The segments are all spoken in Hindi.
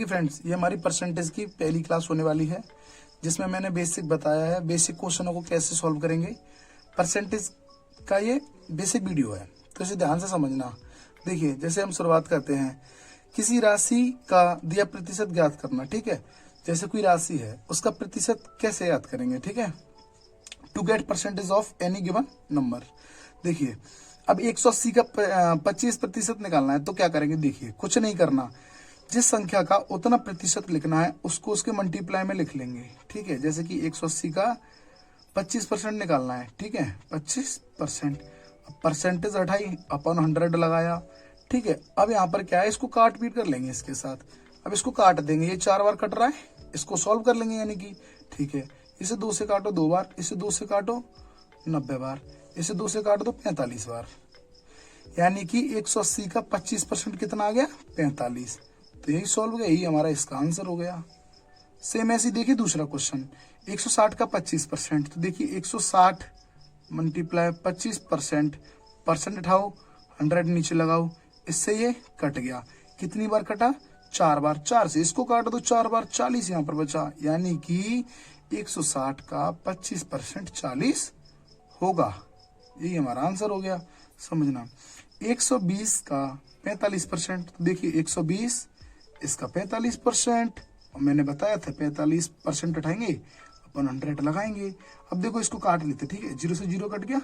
फ्रेंड्स, ये हमारी परसेंटेज की पहली क्लास होने वाली है, जिसमें मैंने बेसिक बताया है, बेसिक क्वेश्चनों को कैसे सॉल्व करेंगे। परसेंटेज का ये बेसिक वीडियो है, तो इसे ध्यान से समझना। देखिए, जैसे हम शुरुआत करते हैं, किसी राशि का दिया प्रतिशत ज्ञात करना। ठीक है, जैसे कोई राशि है, उसका प्रतिशत कैसे याद करेंगे। ठीक है, to get percentage of any given number. देखिए, अब 180 का 25% निकालना है, तो क्या करेंगे। देखिए, कुछ नहीं करना, जिस संख्या का उतना प्रतिशत लिखना है उसको उसके मल्टीप्लाई में लिख लेंगे। ठीक है, जैसे कि 180 का 25% निकालना है। ठीक है, 25%, परसेंटेज हटाई, अपन 100 लगाया। ठीक है, अब यहाँ पर क्या है, इसको काट पीट कर लेंगे इसके साथ। अब इसको काट देंगे, ये 4 बार कट रहा है, इसको सॉल्व कर लेंगे यानी कि। ठीक है, इसे 2 से काटो 2 बार, इसे 2 से काटो 90 बार, इसे 2 से काट दो 45 बार, यानी कि 180 का 25% कितना आ गया, 45। तो यही सॉल्व हो गया, यही हमारा इसका आंसर हो गया। सेम ऐसे देखिए दूसरा क्वेश्चन, 160 का 25%। तो देखिए 160 मल्टीप्लाई 25%, परसेंट उठाओ, 100 नीचे लगाओ, इससे ये कट गया। कितनी बार कटा, 4 बार। 4 से इसको काट दो 4 बार, 40 यहाँ पर बचा, यानी कि 160 का 25% 40 होगा। यही हमारा आंसर हो गया, समझना। 120 का 45%। तो देखिए 120, इसका 45%, और मैंने बताया था 45% उठाएंगे, अपन 100 लगाएंगे। अब देखो इसको काट लेते। ठीक है, 0 से 0 कट गया,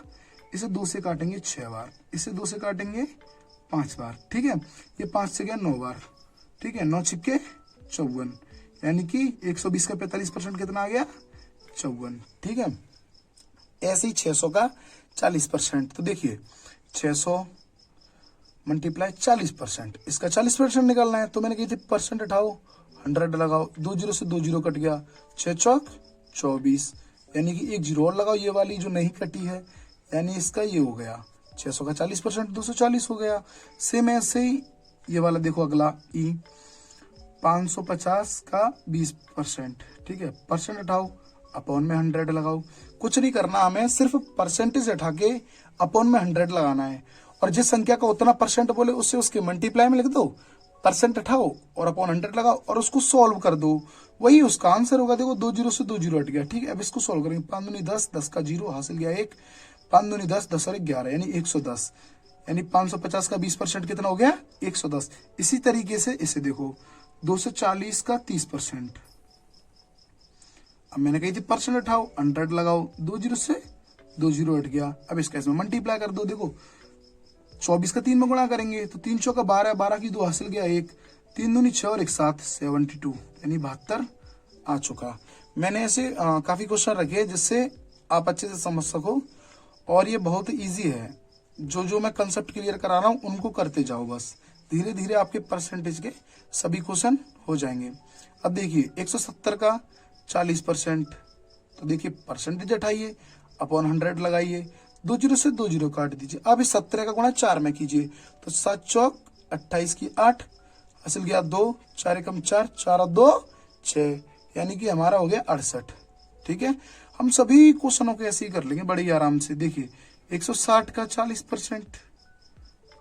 इसे 2 से काटेंगे 6 बार, इसे 2 से काटेंगे 5 बार। ठीक है, ये 5 से गया 9 बार। ठीक है, 9 छिक्के 54, यानी कि 120 का 45% कितना आ गया, 54। ठीक है, ऐसे ही 600 का 40%। तो देखिए 600 मल्टीप्लाई 40%, इसका 40% निकालना है। तो मैंने कही थी परसेंट उठाओ, 100 लगाओ, 2 0 से 2 0 कट गया, 6 चौक 24, यानी कि 1 0 और लगाओ, ये वाली जो नहीं कटी है, यानी इसका ये हो गया 600 का 40%, 240 हो गया। सेम ऐसे ही ये वाला देखो अगला ई 550 का 20%। ठीक है, परसेंट उठाओ, अपॉन में 100 लगाओ। कुछ नहीं करना, हमें सिर्फ परसेंटेज उठा के अपॉन में 100 लगाना है, और जिस संख्या का उतना परसेंट बोले उससे उसके मल्टीप्लाई में लिख दो, परसेंट उठाओ और अपॉन 100 लगाओ और उसको सॉल्व कर दो, वही उसका आंसर होगा। देखो 2 0 से 2 0 हट गया। ठीक है, अब इसको सॉल्व करेंगे। 5 दूनी 10, 10 का 0 हासिल गया 1, 5 दूनी 10, 10 और 11, यानी 110, यानी 550 का 20% कितना हो गया, 110। इसी तरीके से इसे देखो 240 का 30%। अब मैंने कही थी परसेंट उठाओ, 100 लगाओ, 2 0 से 2 0 हट गया। अब इसका इसमें मल्टीप्लाई कर दो। देखो 24 का 3 में गुणा करेंगे तो 3 चौका 12, 12 की 2 हासिल गया 1, 3 दूनी 6 और 1 7, 72, यानी 72 आ चुका। मैंने ऐसे काफी क्वेश्चन रखे जिससे आप अच्छे से समझ सको, और ये बहुत इजी है। जो मैं कंसेप्ट क्लियर करा रहा हूँ उनको करते जाओ, बस धीरे धीरे आपके परसेंटेज के सभी क्वेश्चन हो जाएंगे। अब देखिए 170 का 40%। तो देखिए परसेंटेज उठाइए, अपॉन 100 लगाइए, 2 0 से 2 0 काट दीजिए। अब इस 17 का गुणा 4 में कीजिए, तो 7 चौक 28 की 8, हासिल गया 2, 4 एकम 4, 4 और 2 6, यानी कि हमारा हो गया 68। ठीक है, हम सभी क्वेश्चनों को ऐसे ही कर लेंगे बड़े आराम से। देखिए 160 का 40%,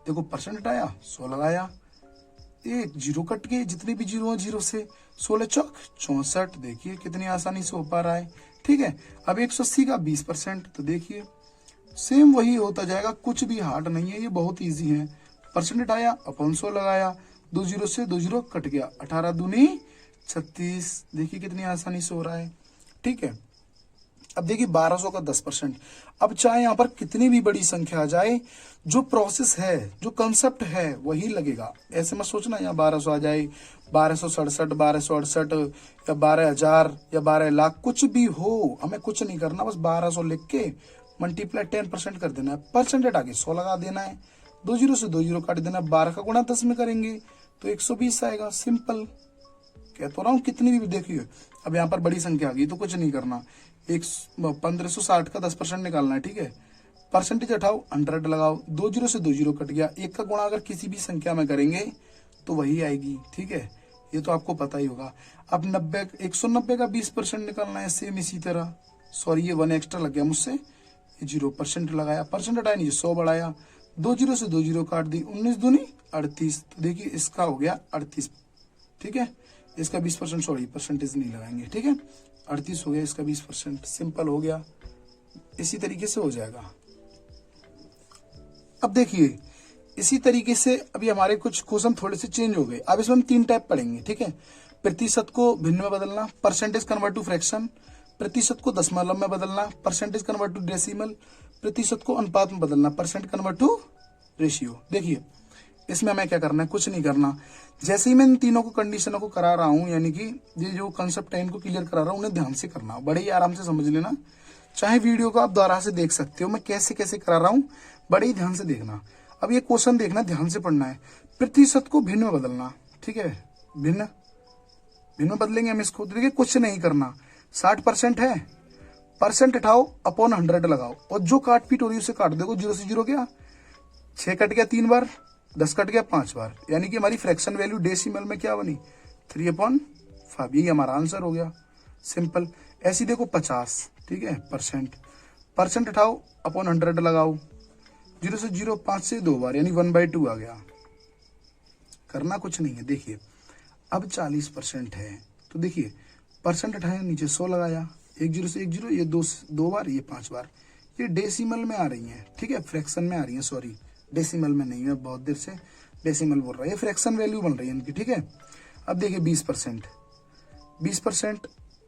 देखो परसेंट हटाया, 100 लगाया, 1 0 कट गए, जितने भी 0 0 से 16 चौक 64, देखिए कितनी आसानी से हो पा रहा है। ठीक है, अब 180 का 20%। तो देखिए सेम वही होता जाएगा, कुछ भी हार्ड नहीं है, ये बहुत इजी है। परसेंट हटाया, अपॉन 100 लगाया, 2 0 से 2 0 कट गया, 18 दूनी 36, देखिए कितनी आसानी से हो रहा है। ठीक है, अब देखिए 1200 का 10%। अब चाहे यहाँ पर कितनी भी बड़ी संख्या आ जाए, जो प्रोसेस है, जो कंसेप्ट है, वही लगेगा। ऐसे मत सोचना यहाँ 1200 आ जाए, 1267, 1268 या 12000 या 12 लाख, कुछ भी हो, हमें कुछ नहीं करना, बस 1200 लिख के मल्टीप्लाई 10% कर देना है, परसेंट हटा के 100 लगा देना है, 2 0 से 2 0 काट देना है, 12 का गुणा 10 में करेंगे तो 120 आएगा। सिंपल, कह तो रहा हूँ कितनी भी। देखिए अब यहाँ पर बड़ी संख्या आ गई तो कुछ नहीं करना, 1560 का 10% निकालना है। ठीक है, परसेंटेज उठाओ, 100 लगाओ, 2 0 से 2 0 कट गया, 1 का गुणा अगर किसी भी संख्या में करेंगे तो वही आएगी। ठीक है, ये तो आपको पता ही होगा। अब 190 का 20% निकालना है, सेम इसी तरह। सॉरी, ये 1 एक्स्ट्रा लग गया मुझसे, 0% लगाया, परसेंट हटाया, नीचे 100 बढ़ाया, 2 0 से 2 0 काट दी, 19 दूनी 38। तो देखिए इसका हो गया 38। ठीक है, इसका 20%, सॉरी परसेंटेज नहीं लगाएंगे, ठीक है। 38 हो गया, इसका 20%, सिंपल हो गया। इसी तरीके से हो जाएगा। अब देखिए इसी तरीके से अभी हमारे कुछ क्वेश्चन थोड़े से चेंज हो गए। अब इसमें हम 3 टाइप पढ़ेंगे, ठीक है। प्रतिशत को भिन्न में बदलना, परसेंटेज कन्वर्ट टू फ्रैक्शन, प्रतिशत को दशमलव में बदलना, परसेंटेज कन्वर्ट टू डेसिमल, प्रतिशत को अनुपात में बदलना, परसेंट कन्वर्ट टू रेशियो। देखिए इसमें हमें क्या करना है, कुछ नहीं करना। जैसे ही मैं इन तीनों को कंडीशनों को करा रहा हूं, यानी कि ये जो कंसेप्ट है इनको क्लियर करा रहा हूं, उन्हें ध्यान से करना, बड़े ही आराम से समझ लेना। चाहे वीडियो को आप दोबारा से देख सकते हो, मैं कैसे कैसे करा रहा हूँ, बड़े ही ध्यान से देखना। अब ये क्वेश्चन देखना, ध्यान से पढ़ना है। प्रतिशत को भिन्न में बदलना, ठीक है, भिन्न में बदलेंगे हम इसको। देखिए कुछ नहीं करना, 60% है, परसेंट उठाओ अपॉन 100 लगाओ, और जो काट पीट हो रही है उसे काट दो। 0 से 0 गया, 6 कट गया 3 बार, 10 कट गया 5 बार, यानी कि हमारी फ्रैक्शन वैल्यू डेसिमल में क्या बनी, 3/5। यही हमारा आंसर हो गया, सिंपल। ऐसी देखो 50, ठीक है, परसेंट उठाओ अपॉन 100 लगाओ, 0 से 0, 5 से 2 बार, यानी 1/2 आ गया। करना कुछ नहीं है। देखिए अब 40% है, तो देखिए परसेंट उठाया, नीचे 100 लगाया, 1 0 से 1 0, ये 2 बार, ये 5 बार। ये डेसिमल में आ रही है, ठीक है, फ्रैक्शन में आ रही है, सॉरी डेसिमल में नहीं है, बहुत देर से डेसिमल बोल रहा है। ये फ्रैक्शन वैल्यू बन रही है इनकी, ठीक है। अब देखिए 20%,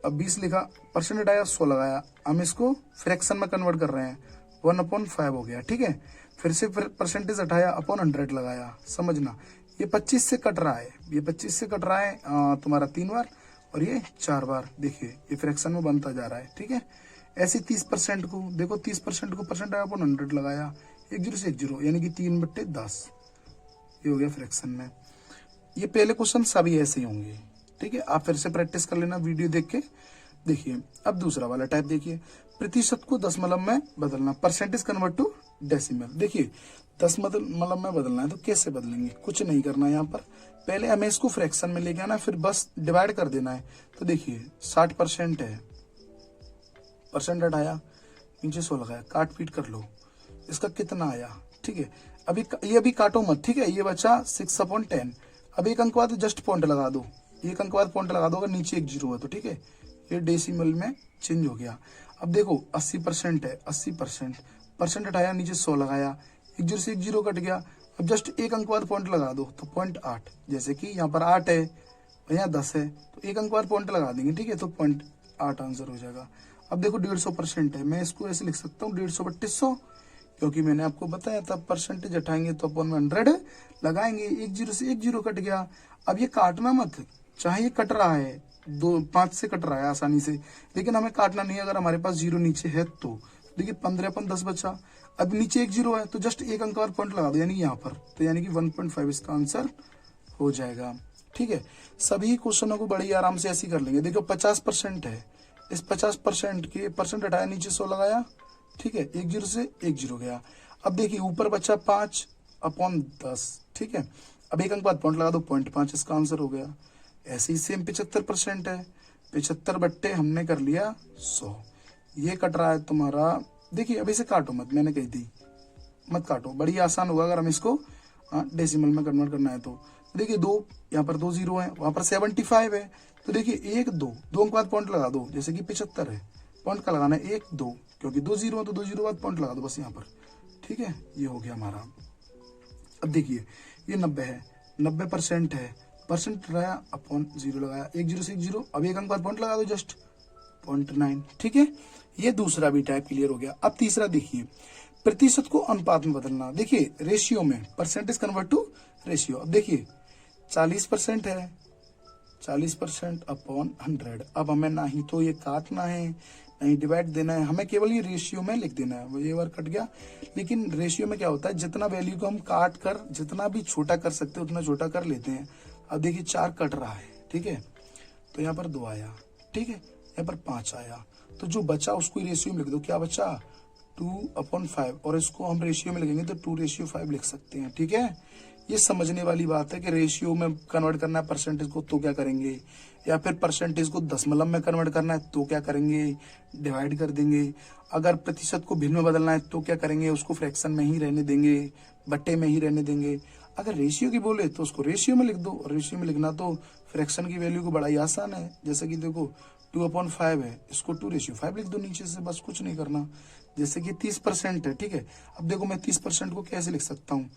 अब 20 लिखा, परसेंट हटाया, 100 लगाया, हम इसको फ्रैक्शन में कन्वर्ट कर रहे हैं, 1/5 हो गया, ठीक है। फिर से परसेंटेज हटाया, अपॉन 100 लगाया, समझना। ये 25 से कट रहा है, ये 25 से कट रहा है तुम्हारा 3 बार, और ये 4 बार। देखिए ये फ्रैक्शन में बनता जा रहा है, ठीक है। ऐसे 30% को देखो, 30% को परसेंट आया, अपॉन 100 लगाया, 1 0 से 1 0, यानी कि 3/10, ये हो गया फ्रैक्शन में। ये पहले क्वेश्चन सभी ऐसे ही होंगे, ठीक है। आप फिर से प्रैक्टिस कर लेना वीडियो देख के। देखिए अब दूसरा वाला टाइप देखिए, प्रतिशत को दशमलव में बदलना, परसेंटेज कन्वर्ट टू डेसिमल। देखिए दशमलव में बदलना है तो कैसे बदलेंगे, कुछ नहीं करना है। यहाँ पर पहले हमें इसको फ्रैक्शन में लेके आना, फिर बस डिवाइड कर देना है। तो देखिए 60% है, परसेंट हटाया, नीचे 100 लगाया, काट पीट कर लो, इसका कितना आया, ठीक है। अभी काटो मत, ठीक है। ये बचा 6/10। अब एक अंक बाद जस्ट पॉइंट लगा दो, एक अंक बाद पॉइंट लगा दो, अगर नीचे 1 0 है तो, ठीक है। ये डेसिमल में चेंज हो गया। अब देखो 80% है, 80%, परसेंट हटाया, नीचे 100 लगाया, 1 0 से 1 0 कट गया। अब जस्ट एक अंक बाद पॉइंट लगा दो, तो 0.8, जैसे कि यहाँ पर 8 है, यहाँ 10 है, तो एक अंक बाद पॉइंट लगा देंगे, ठीक है, तो 0.8 आंसर हो जाएगा। अब देखो 150% है, मैं इसको ऐसे लिख सकता हूँ 150/200, क्योंकि मैंने आपको बताया था परसेंटेज हटाएंगे तो अपॉन में 100 लगाएंगे। 1 0 से 1 0 कट गया। अब ये काटना मत, चाहे ये कट रहा है 5 से कट रहा है आसानी से, लेकिन हमें काटना नहीं है। अगर हमारे पास 0 नीचे है तो देखिए 15/10 बचा। अब नीचे 1 0 है तो जस्ट एक अंक और पॉइंट लगा दो, यानी यहाँ पर, तो यानी कि 1.5 इसका आंसर हो जाएगा, ठीक है। सभी क्वेश्चनों को बड़ी आराम से ऐसे कर लेंगे। देखो 50% है, इस 50% के परसेंट हटाया, नीचे 100 लगाया, ठीक है, 1 0 से 1 0 गया। अब देखिए ऊपर बचा 5/10, ठीक है। अब एक अंक बाद पॉइंट लगा दो, 0.5 इसका आंसर हो गया। ऐसे ही सेम 75% है, 75 बट्टे हमने कर लिया 100। ये कट रहा है तुम्हारा, देखिए अब इसे काटो मत, मैंने कही थी मत काटो, बड़ी आसान होगा अगर हम इसको डेसिमल में कन्वर्ट करना है तो। देखिए 2, यहाँ पर 2 0 है, वहां पर 75 है, तो देखिए 1 2 2 अंक बाद पॉइंट लगा दो, जैसे कि 75 है, पॉइंट का लगाना है 1 2, क्योंकि 2 0 है तो 2 0 बाद पॉइंट लगा दो बस यहाँ पर, ठीक है। ये हो गया हमारा। अब देखिए ये 90 है, 90% है, परसेंट लगाया, अपॉन 0 लगाया, 1 0 से 1 0, अब एक अंक बाद पॉइंट लगा दो जस्ट 0.9, ठीक है। ये दूसरा भी टाइप क्लियर हो गया। अब तीसरा देखिए, प्रतिशत को अनुपात में बदलना। देखिए रेशियो में, परसेंटेज कन्वर्ट टू रेशियो। अब देखिए 40% है, 40% अपॉन 100। अब हमें ना ही तो ये काटना है, नहीं डिवाइड देना है, हमें केवल ये रेशियो में लिख देना है। वो ये बार कट गया, लेकिन रेशियो में क्या होता है, जितना वैल्यू को हम काट कर जितना भी छोटा कर सकते हैं उतना छोटा कर लेते हैं। अब देखिए 4 कट रहा है, ठीक है, तो यहाँ पर 2 आया, ठीक है, यहाँ पर 5 आया, तो जो बचा उसको रेशियो में लिख दो। क्या बचा, 2/5, और इसको हम रेशियो में लिखेंगे तो 2:5 लिख सकते हैं, ठीक है। ये समझने वाली बात है कि रेशियो में कन्वर्ट करना है परसेंटेज को तो क्या करेंगे, या फिर परसेंटेज को दशमलव में कन्वर्ट करना है तो क्या करेंगे, डिवाइड कर देंगे। अगर प्रतिशत को भिन्न में बदलना है तो क्या करेंगे, उसको फ्रैक्शन में ही रहने देंगे, बट्टे में ही रहने देंगे। अगर रेशियो की बोले तो उसको रेशियो में लिख दो, और रेशियो में लिखना तो फ्रैक्शन की वैल्यू को बड़ा ही आसान है, जैसे कि देखो 2/5 है, इसको 2:5 लिख दो नीचे से, बस कुछ नहीं करना। जैसे कि 30% है, ठीक है। अब देखो मैं 30% को कैसे लिख सकता हूँ,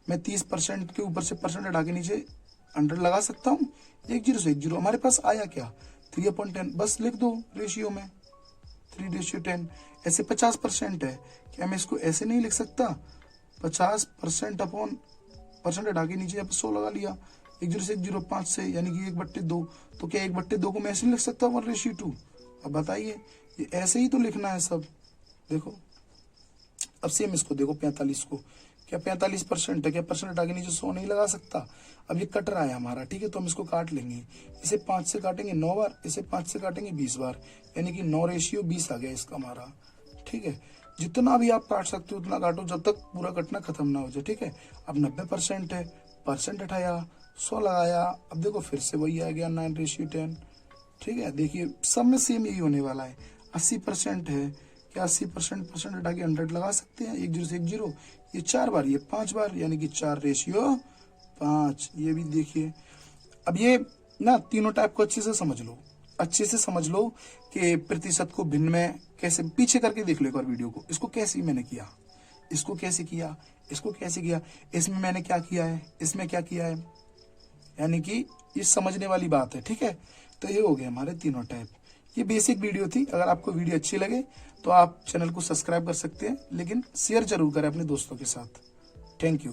मैं 30% के ऊपर से परसेंट हटा के नीचे 100 लगा सकता हूँ। 1 0 से 1 0 हमारे पास आया क्या, 3/10, बस लिख दो रेशियो में 3:10। ऐसे 50% है, क्या मैं इसको ऐसे नहीं लिख सकता, 50% अपॉन परसेंट हटा के नीचे 100 लगा लिया, 1 0 से 1 0 5 से, यानी कि 1/2। तो क्या 1/2 को मैं ऐसे नहीं लिख सकता 1:2? अब बताइए, ये ऐसे ही तो लिखना है सब। देखो अब सेम इसको देखो 45 को, क्या 45% है, क्या परसेंट हटा के नीचे 100 नहीं लगा सकता। अब ये कट रहा है हमारा, ठीक है, तो हम इसको काट लेंगे। इसे 5 से काटेंगे 9 बार, इसे 5 से काटेंगे 20 बार, यानी कि 9:20 आ गया इसका हमारा, ठीक है। जितना भी आप काट सकते हो उतना काटो, जब तक पूरा कटना खत्म ना हो जाए, ठीक है। अब 90% है, परसेंट हटाया, 100 लगाया, अब देखो फिर से वही आ गया 9:10, ठीक है। देखिए सब में सेम यही होने वाला है। 80% है, क्या 80% परसेंट हटा के 100 लगा सकते हैं, 1 0 से 1 0, ये 4 बार, ये 5 बार, यानी कि 4:5। ये भी देखिए, अब ये ना तीनों टाइप को अच्छे से समझ लो, अच्छे से समझ लो कि प्रतिशत को भिन्न में कैसे, पीछे करके देख लो एक बार वीडियो को, इसको कैसे मैंने किया, इसको कैसे किया, इसको कैसे किया, इसमें मैंने क्या किया है, इसमें क्या किया है, यानी कि ये समझने वाली बात है, ठीक है। तो ये हो गए हमारे तीनों टाइप। ये बेसिक वीडियो थी, अगर आपको वीडियो अच्छी लगे तो आप चैनल को सब्सक्राइब कर सकते हैं, लेकिन शेयर जरूर करें अपने दोस्तों के साथ। Thank you.